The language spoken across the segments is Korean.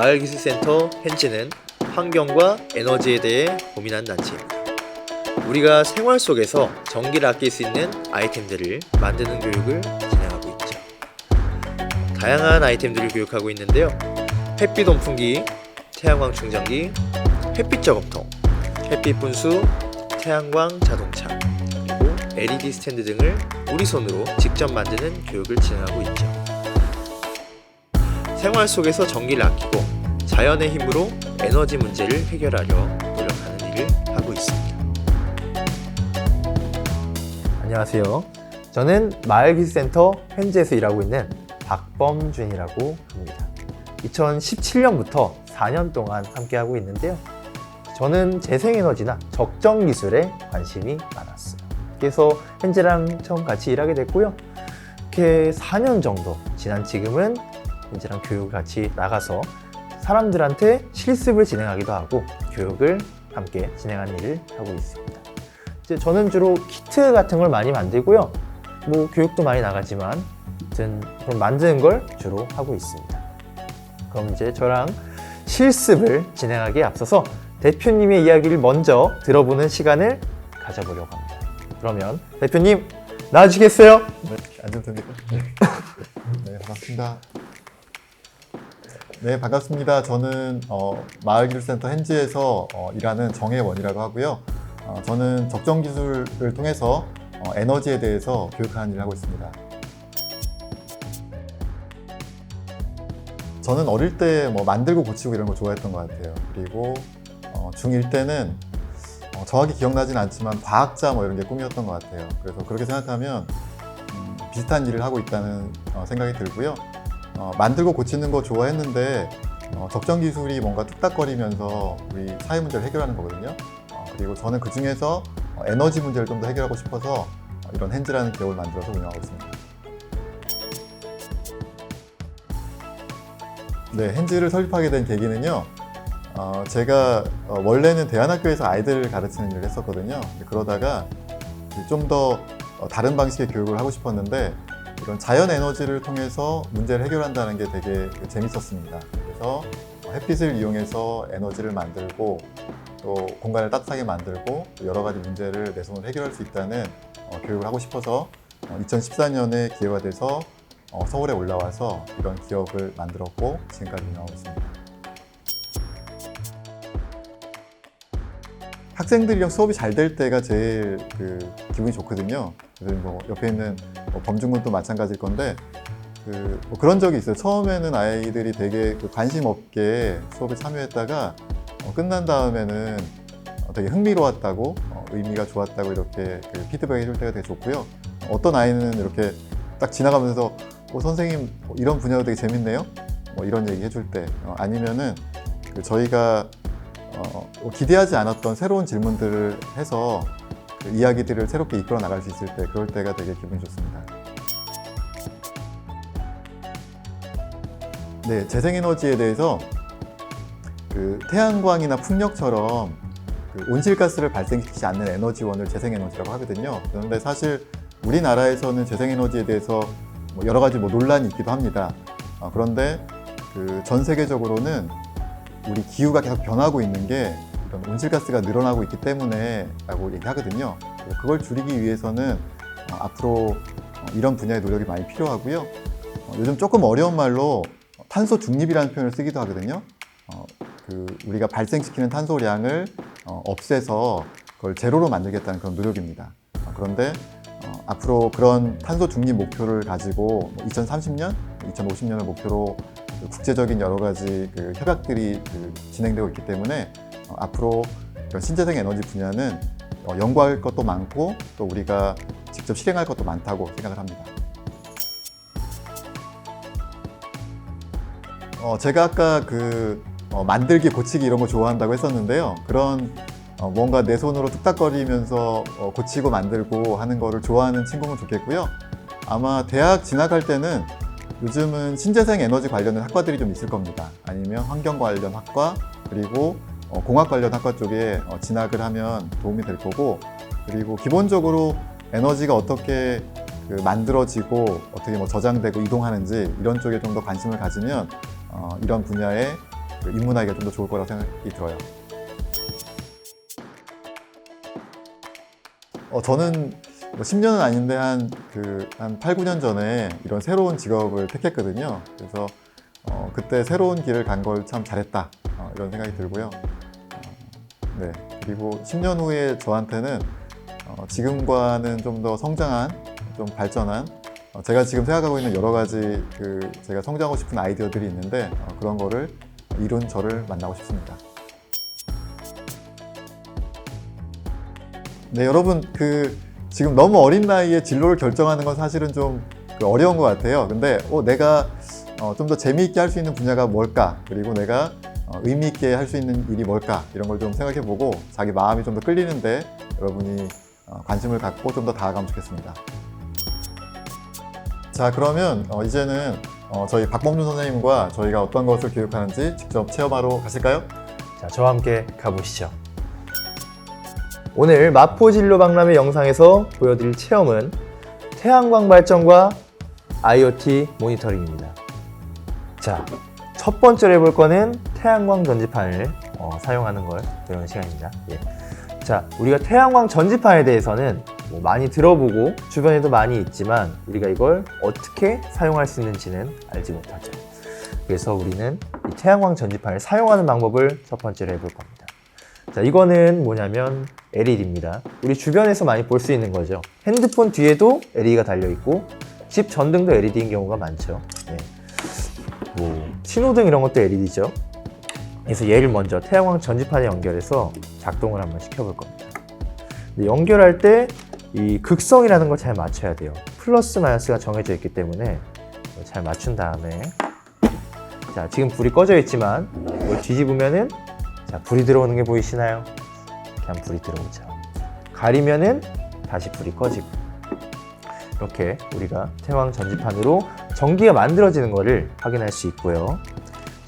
마을기술센터 헨즈는 환경과 에너지에 대해 고민한 단체입니다. 우리가 생활 속에서 전기를 아낄 수 있는 아이템들을 만드는 교육을 진행하고 있죠. 다양한 아이템들을 교육하고 있는데요. 햇빛 온풍기, 태양광 충전기, 햇빛 작업통, 햇빛 분수, 태양광 자동차, 그리고 LED 스탠드 등을 우리 손으로 직접 만드는 교육을 진행하고 있죠. 생활 속에서 전기를 아끼고 자연의 힘으로 에너지 문제를 해결하려 노력하는 일을 하고 있습니다. 안녕하세요. 저는 마을기술센터 헨즈에서 일하고 있는 박범준이라고 합니다. 2017년부터 4년 동안 함께하고 있는데요. 저는 재생에너지나 적정기술에 관심이 많았어요. 그래서 헨즈랑 처음 같이 일하게 됐고요. 이렇게 4년 정도 지난 지금은 헨즈랑 교육을 같이 나가서 사람들한테 실습을 진행하기도 하고 교육을 함께 진행하는 일을 하고 있습니다. 이제 저는 주로 키트 같은 걸 많이 만들고요. 교육도 많이 나가지만 아무튼 그런 만드는 걸 주로 하고 있습니다. 그럼 이제 저랑 실습을 진행하기에 앞서서 대표님의 이야기를 먼저 들어보는 시간을 가져보려고 합니다. 그러면 대표님 나와주시겠어요? 네, 앉으면 됩니까? 네, 반갑습니다. 네, 반갑습니다. 저는 마을기술센터 헨즈에서 일하는 정혜원이라고 하고요. 저는 적정기술을 통해서 에너지에 대해서 교육하는 일을 하고 있습니다. 저는 어릴 때 만들고 고치고 이런 거 좋아했던 것 같아요. 그리고 중1 때는 정확히 기억나진 않지만 과학자 이런 게 꿈이었던 것 같아요. 그래서 그렇게 생각하면 비슷한 일을 하고 있다는 생각이 들고요. 만들고 고치는 거 좋아했는데 적정 기술이 뭔가 뚝딱거리면서 우리 사회 문제를 해결하는 거거든요. 그리고 저는 그 중에서 에너지 문제를 좀 더 해결하고 싶어서 이런 헨즈라는 기업을 만들어서 운영하고 있습니다. 네, 헨즈를 설립하게 된 계기는요. 제가 원래는 대안학교에서 아이들을 가르치는 일을 했었거든요. 그러다가 좀 더 다른 방식의 교육을 하고 싶었는데 이런 자연 에너지를 통해서 문제를 해결한다는 게 되게 재밌었습니다. 그래서 햇빛을 이용해서 에너지를 만들고 또 공간을 따뜻하게 만들고 여러 가지 문제를 내 손으로 해결할 수 있다는 교육을 하고 싶어서 2014년에 기회가 돼서 서울에 올라와서 이런 기업을 만들었고 지금까지 운영하고 있습니다. 학생들이랑 수업이 잘 될 때가 제일 기분이 좋거든요. 그래서 옆에 있는 범준군도 마찬가지일 건데 그런 적이 있어요. 처음에는 아이들이 되게 관심 없게 수업에 참여했다가 끝난 다음에는 되게 흥미로웠다고 의미가 좋았다고 이렇게 피드백 해줄 때가 되게 좋고요. 어떤 아이는 이렇게 딱 지나가면서 선생님 이런 분야도 되게 재밌네요. 이런 얘기 해줄 때 아니면은 저희가 기대하지 않았던 새로운 질문들을 해서 이야기들을 새롭게 이끌어 나갈 수 있을 때 그럴 때가 되게 기분이 좋습니다. 네, 재생에너지에 대해서 태양광이나 풍력처럼 온실가스를 발생시키지 않는 에너지원을 재생에너지라고 하거든요. 그런데 사실 우리나라에서는 재생에너지에 대해서 여러 가지 논란이 있기도 합니다. 그런데 전 세계적으로는 우리 기후가 계속 변하고 있는 게 이런 온실가스가 늘어나고 있기 때문에 라고 얘기하거든요. 그걸 줄이기 위해서는 앞으로 이런 분야의 노력이 많이 필요하고요. 요즘 조금 어려운 말로 탄소 중립이라는 표현을 쓰기도 하거든요. 우리가 발생시키는 탄소량을 없애서 그걸 제로로 만들겠다는 그런 노력입니다. 그런데 앞으로 그런 탄소 중립 목표를 가지고 2030년, 2050년을 목표로 국제적인 여러 가지 협약들이 진행되고 있기 때문에 앞으로 이런 신재생 에너지 분야는 연구할 것도 많고 또 우리가 직접 실행할 것도 많다고 생각을 합니다. 제가 아까 만들기, 고치기 이런 거 좋아한다고 했었는데요. 그런 뭔가 내 손으로 뚝딱거리면서 고치고 만들고 하는 거를 좋아하는 친구면 좋겠고요. 아마 대학 진학할 때는 요즘은 신재생 에너지 관련된 학과들이 좀 있을 겁니다. 아니면 환경 관련 학과, 그리고 공학 관련 학과 쪽에 진학을 하면 도움이 될 거고, 그리고 기본적으로 에너지가 어떻게 만들어지고 어떻게 저장되고 이동하는지 이런 쪽에 좀 더 관심을 가지면 이런 분야에 입문하기가 좀 더 좋을 거라고 생각이 들어요. 저는 10년은 아닌데 한 8, 9년 전에 이런 새로운 직업을 택했거든요. 그래서 그때 새로운 길을 간 걸 참 잘했다, 이런 생각이 들고요. 네. 그리고 10년 후에 저한테는 지금과는 좀 더 성장한, 좀 발전한, 제가 지금 생각하고 있는 여러 가지 제가 성장하고 싶은 아이디어들이 있는데 그런 거를 이룬 저를 만나고 싶습니다. 네, 여러분 지금 너무 어린 나이에 진로를 결정하는 건 사실은 좀 어려운 것 같아요. 근데 내가 좀 더 재미있게 할 수 있는 분야가 뭘까? 그리고 내가 의미 있게 할 수 있는 일이 뭘까? 이런 걸 좀 생각해보고 자기 마음이 좀 더 끌리는데 여러분이 관심을 갖고 좀 더 다가가면 좋겠습니다. 자, 그러면 이제는 저희 박범준 선생님과 저희가 어떤 것을 교육하는지 직접 체험하러 가실까요? 자, 저와 함께 가보시죠. 오늘 마포진로 박람회 영상에서 보여드릴 체험은 태양광 발전과 IoT 모니터링입니다. 자, 첫 번째로 해볼 거는 태양광 전지판을 사용하는 걸 배우는 시간입니다. 예. 자, 우리가 태양광 전지판에 대해서는 많이 들어보고 주변에도 많이 있지만 우리가 이걸 어떻게 사용할 수 있는지는 알지 못하죠. 그래서 우리는 이 태양광 전지판을 사용하는 방법을 첫 번째로 해볼 겁니다. 자, 이거는 뭐냐면 LED입니다. 우리 주변에서 많이 볼 수 있는 거죠. 핸드폰 뒤에도 LED가 달려있고 집 전등도 LED인 경우가 많죠. 네. 신호등 이런 것도 LED죠. 그래서 얘를 먼저 태양광 전지판에 연결해서 작동을 한번 시켜볼 겁니다. 연결할 때 이 극성이라는 걸 잘 맞춰야 돼요. 플러스 마이너스가 정해져 있기 때문에 잘 맞춘 다음에, 자, 지금 불이 꺼져 있지만 이걸 뒤집으면은, 자, 불이 들어오는 게 보이시나요? 그냥 불이 들어오죠. 가리면은 다시 불이 꺼지고, 이렇게 우리가 태양광 전지판으로 전기가 만들어지는 것을 확인할 수 있고요.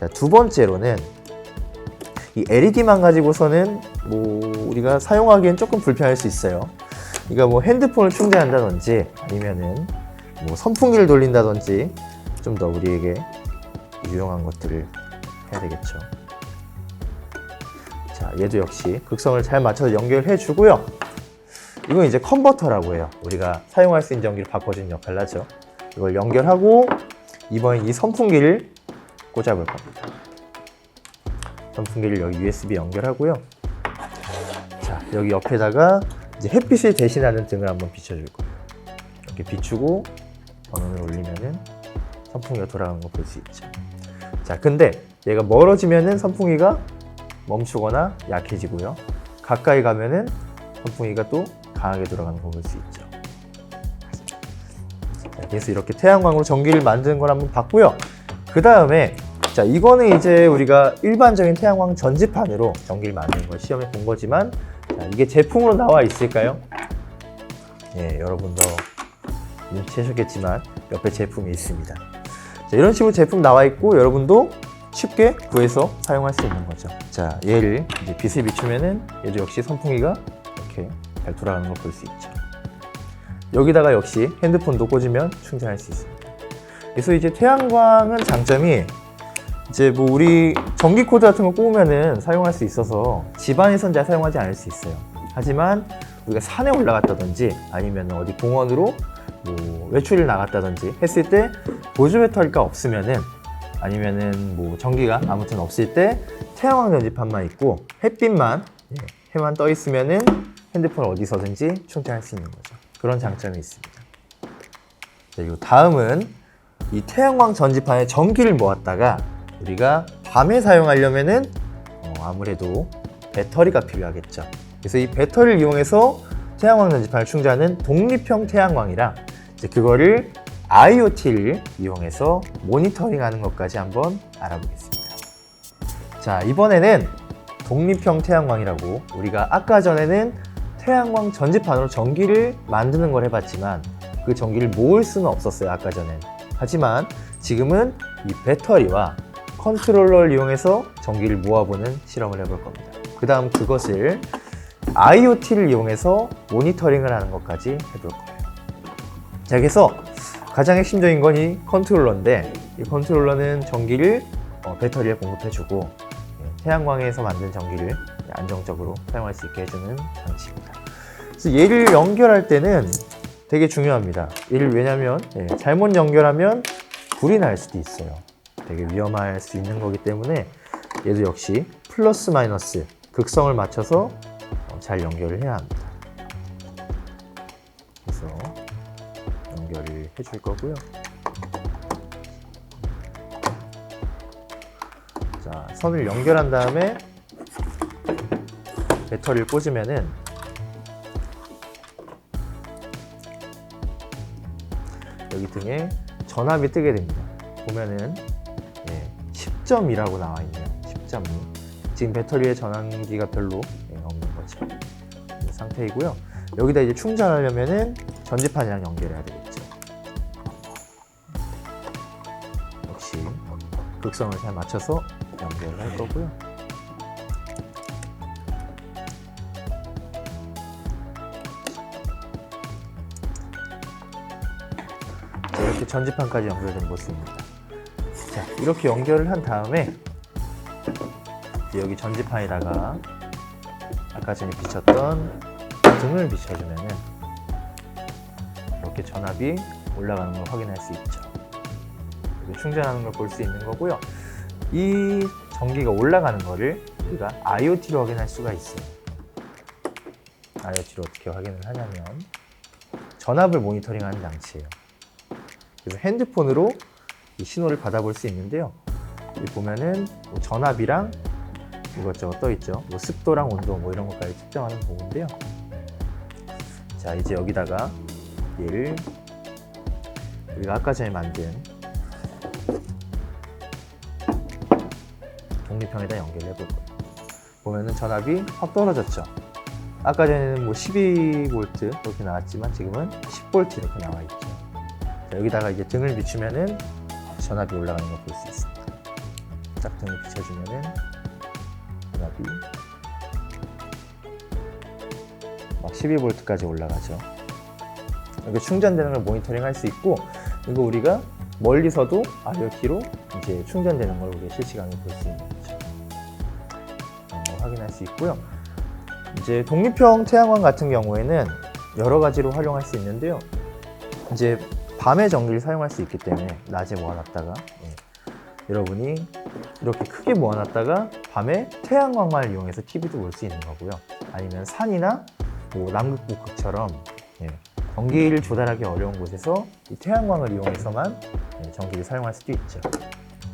자, 두 번째로는 이 LED만 가지고서는 우리가 사용하기엔 조금 불편할 수 있어요. 그러니까 핸드폰을 충전한다든지 아니면은 선풍기를 돌린다든지 좀 더 우리에게 유용한 것들을 해야 되겠죠. 자, 얘도 역시 극성을 잘 맞춰서 연결해 주고요. 이건 이제 컨버터라고 해요. 우리가 사용할 수 있는 전기를 바꿔주는 역할을 하죠. 이걸 연결하고 이번엔 이 선풍기를 꽂아볼 겁니다. 선풍기를 여기 USB 연결하고요. 자, 여기 옆에다가 이제 햇빛을 대신하는 등을 한번 비춰줄 거예요. 이렇게 비추고 전원을 올리면은 선풍기가 돌아가는 거 볼 수 있죠. 자, 근데 얘가 멀어지면은 선풍기가 멈추거나 약해지고요. 가까이 가면은 선풍기가 또 강하게 돌아가는 거 볼 수 있죠. 자, 그래서 이렇게 태양광으로 전기를 만드는 걸 한번 봤고요. 그 다음에, 자, 이거는 이제 우리가 일반적인 태양광 전지판으로 전기를 만드는 걸 시험해 본 거지만, 자, 이게 제품으로 나와 있을까요? 예, 여러분도 눈치채셨겠지만 옆에 제품이 있습니다. 자, 이런 식으로 제품 나와 있고 여러분도 쉽게 구해서 사용할 수 있는 거죠. 자, 얘를 이제 빛을 비추면은 얘도 역시 선풍기가 이렇게 잘 돌아가는 걸 볼 수 있죠. 여기다가 역시 핸드폰도 꽂으면 충전할 수 있습니다. 그래서 이제 태양광은 장점이 이제 우리 전기 코드 같은 거 꼽으면은 사용할 수 있어서 집안에선 잘 사용하지 않을 수 있어요. 하지만 우리가 산에 올라갔다든지 아니면 어디 공원으로 외출을 나갔다든지 했을 때 보조 배터리가 없으면은 아니면은 전기가 아무튼 없을 때 태양광 전지판만 있고 햇빛만 해만 떠 있으면은 핸드폰 어디서든지 충전할 수 있는 거죠. 그런 장점이 있습니다. 그리고 다음은 이 태양광 전지판에 전기를 모았다가 우리가 밤에 사용하려면은 아무래도 배터리가 필요하겠죠. 그래서 이 배터리를 이용해서 태양광 전지판을 충전하는 독립형 태양광이랑 이제 그거를 IoT를 이용해서 모니터링하는 것까지 한번 알아보겠습니다. 자, 이번에는 독립형 태양광이라고 우리가 아까 전에는 태양광 전지판으로 전기를 만드는 걸 해봤지만 그 전기를 모을 수는 없었어요, 아까 전엔. 하지만 지금은 이 배터리와 컨트롤러를 이용해서 전기를 모아보는 실험을 해볼 겁니다. 그 다음 그것을 IoT를 이용해서 모니터링을 하는 것까지 해볼 거예요. 자, 그래서 가장 핵심적인 건 이 컨트롤러인데 이 컨트롤러는 전기를 배터리에 공급해주고 태양광에서 만든 전기를 안정적으로 사용할 수 있게 해주는 장치입니다. 그래서 얘를 연결할 때는 되게 중요합니다. 얘를 왜냐면 잘못 연결하면 불이 날 수도 있어요. 되게 위험할 수 있는 거기 때문에 얘도 역시 플러스 마이너스 극성을 맞춰서 잘 연결을 해야 합니다. 그래서 연결을 해줄 거고요. 자, 선을 연결한 다음에 배터리를 꽂으면은 여기 등에 전압이 뜨게 됩니다. 보면은 10점이라고 나와 있네요. 10.2. 지금 배터리의 전환기가 별로 없는 거죠. 이 상태이고요. 여기다 이제 충전하려면은 전지판이랑 연결해야 되겠죠. 역시 극성을 잘 맞춰서 연결을 할 거고요. 자, 이렇게 전지판까지 연결된 모습입니다. 자, 이렇게 연결을 한 다음에 여기 전지판에다가 아까 전에 비쳤던 등을 비춰주면은 이렇게 전압이 올라가는 걸 확인할 수 있죠. 이렇게 충전하는 걸 볼 수 있는 거고요. 이 전기가 올라가는 거를 우리가 IoT로 확인할 수가 있어요. IoT로 어떻게 확인을 하냐면 전압을 모니터링하는 장치예요. 그래서 핸드폰으로 이 신호를 받아볼 수 있는데요. 여기 보면은 뭐 전압이랑 이것저것 떠 있죠. 뭐 습도랑 온도 뭐 이런 것까지 측정하는 도구인데요. 자, 이제 여기다가 얘를 우리가 아까 전에 만든 독립형에다 연결해 볼 거예요. 보면은 전압이 확 떨어졌죠. 아까 전에는 뭐 12V 이렇게 나왔지만 지금은 10V 이렇게 나와 있죠. 자, 여기다가 이제 등을 비추면은 전압이 올라가는 걸 볼 수 있습니다. 딱 등을 비춰주면은 전압이 막 12V까지 올라가죠. 이렇게 충전되는 걸 모니터링 할 수 있고, 이거 우리가 멀리서도 IoT로 이제 충전되는 걸 우리가 실시간으로 볼 수 있는 거죠. 확인할 수 있고요. 이제 독립형 태양광 같은 경우에는 여러 가지로 활용할 수 있는데요. 이제 밤에 전기를 사용할 수 있기 때문에 낮에 모아놨다가 여러분이 이렇게 크게 모아놨다가 밤에 태양광만을 이용해서 TV도 볼 수 있는 거고요. 아니면 산이나 뭐 남극북극처럼 전기를 조달하기 어려운 곳에서 이 태양광을 이용해서만 전기를 사용할 수도 있죠.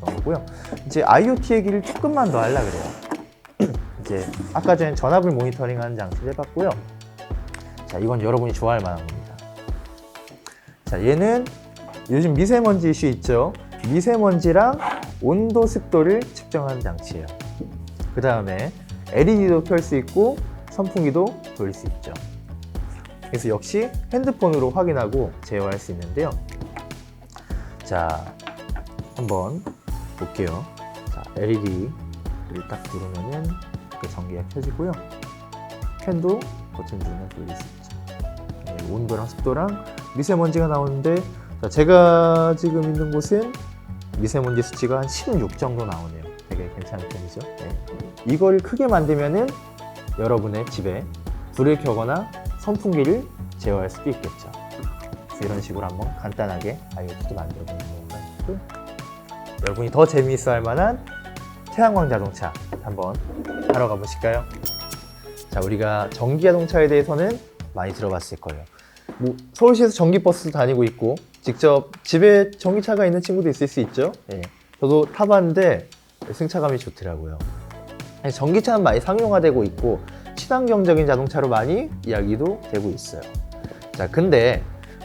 그런 거고요. 이제 IoT 얘기를 조금만 더 하려고 그래요. 이제 아까 전에 전압을 모니터링하는 장치를 해봤고요. 자, 이건 여러분이 좋아할 만한 겁니다. 자, 얘는 요즘 미세먼지 이슈 있죠. 미세먼지랑 온도, 습도를 측정하는 장치예요. 그 다음에 LED도 켤 수 있고 선풍기도 돌릴 수 있죠. 그래서 역시 핸드폰으로 확인하고 제어할 수 있는데요. 자, 한번 볼게요. 자, LED를 딱 누르면은 그 전기가 켜지고요. 펜도 버튼 누르면 돌릴 수 있죠. 온도랑 습도랑 미세먼지가 나오는데, 자, 제가 지금 있는 곳은 미세먼지 수치가 한 16 정도 나오네요. 되게 괜찮은 편이죠. 이걸 크게 만들면은 여러분의 집에 불을 켜거나 선풍기를 제어할 수도 있겠죠. 그래서 이런 식으로 한번 간단하게 IoT도 만들어 보는 경우가 있고요. 여러분이 더 재미있어 할 만한 태양광 자동차 한번 하러 가보실까요? 자, 우리가 전기 자동차에 대해서는 많이 들어봤을 거예요. 뭐 서울시에서 전기버스도 다니고 있고 직접 집에 전기차가 있는 친구도 있을 수 있죠. 저도 타봤는데 승차감이 좋더라고요. 전기차는 많이 상용화되고 있고 친환경적인 자동차로 많이 이야기도 되고 있어요. 자, 근데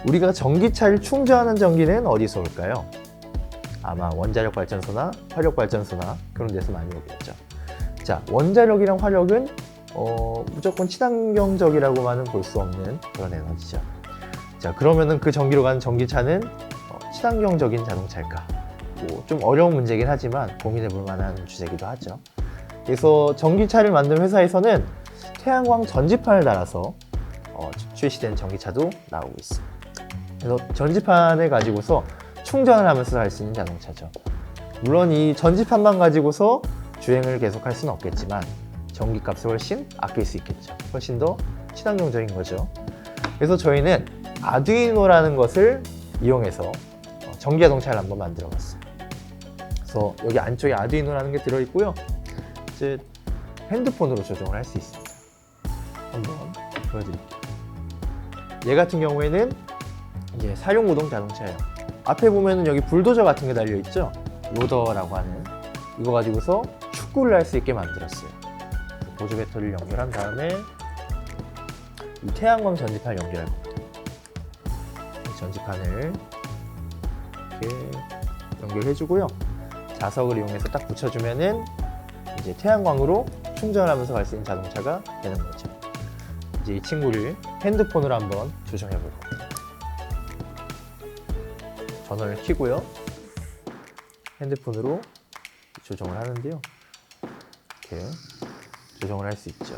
우리가 전기차를 충전하는 전기는 어디서 올까요? 아마 원자력 발전소나 화력 발전소나 그런 데서 많이 오겠죠. 자, 원자력이랑 화력은 무조건 친환경적이라고만은 볼 수 없는 그런 에너지죠. 자, 그러면은 그 전기로 가는 전기차는 친환경적인 자동차일까? 뭐 좀 어려운 문제긴 하지만 고민해 볼 만한 주제이기도 하죠. 그래서 전기차를 만든 회사에서는 태양광 전지판을 달아서 출시된 전기차도 나오고 있습니다. 그래서 전지판을 가지고서 충전을 하면서 할 수 있는 자동차죠. 물론 이 전지판만 가지고서 주행을 계속할 수는 없겠지만 전기값을 훨씬 아낄 수 있겠죠. 훨씬 더 친환경적인 거죠. 그래서 저희는 아두이노라는 것을 이용해서 전기자동차를 한번 만들어 봤어요. 그래서 여기 안쪽에 아두이노라는 게 들어있고요. 이제 핸드폰으로 조정을 할 수 있습니다. 한번 보여드릴게요. 얘 같은 경우에는 이제 사용구동 자동차예요. 앞에 보면은 여기 불도저 같은 게 달려있죠? 로더라고 하는 이거 가지고서 축구를 할 수 있게 만들었어요. 보조 배터리를 연결한 다음에 이 태양광 전지판을 연결할 겁니다. 이 전지판을 이렇게 연결해주고요. 자석을 이용해서 딱 붙여주면은 이제 태양광으로 충전하면서 갈 수 있는 자동차가 되는 거죠. 이제 이 친구를 핸드폰으로 한번 조정해 볼 겁니다. 전원을 켜고요. 핸드폰으로 조정을 하는데요. 이렇게 조정을 할 수 있죠.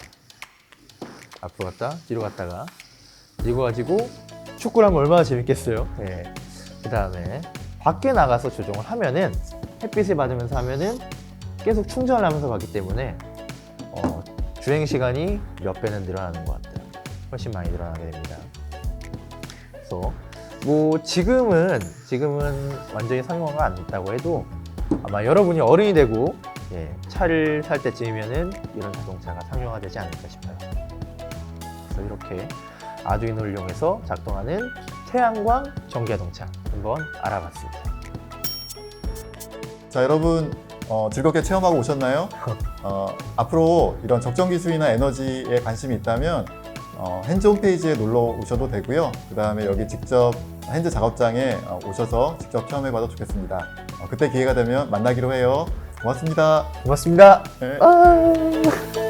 앞으로 갔다 뒤로 갔다가 이거 가지고 축구를 하면 얼마나 재밌겠어요. 네. 그 다음에 밖에 나가서 조정을 하면은 햇빛을 받으면서 하면은 계속 충전을 하면서 가기 때문에 주행 시간이 몇 배는 늘어나는 것 같아요. 훨씬 많이 늘어나게 됩니다. 그래서 뭐 지금은 완전히 상용화가 안 됐다고 해도 아마 여러분이 어른이 되고 차를 살 때쯤이면은 이런 자동차가 상용화되지 않을까 싶어요. 그래서 이렇게 아두이노를 이용해서 작동하는 태양광 전기자동차 한번 알아봤습니다. 자, 여러분 즐겁게 체험하고 오셨나요? 앞으로 이런 적정 기술이나 에너지에 관심이 있다면 핸즈 홈페이지에 놀러 오셔도 되고요. 그 다음에 여기 직접 핸즈 작업장에 오셔서 직접 체험해봐도 좋겠습니다. 그때 기회가 되면 만나기로 해요. 고맙습니다. 고맙습니다. 네. 아~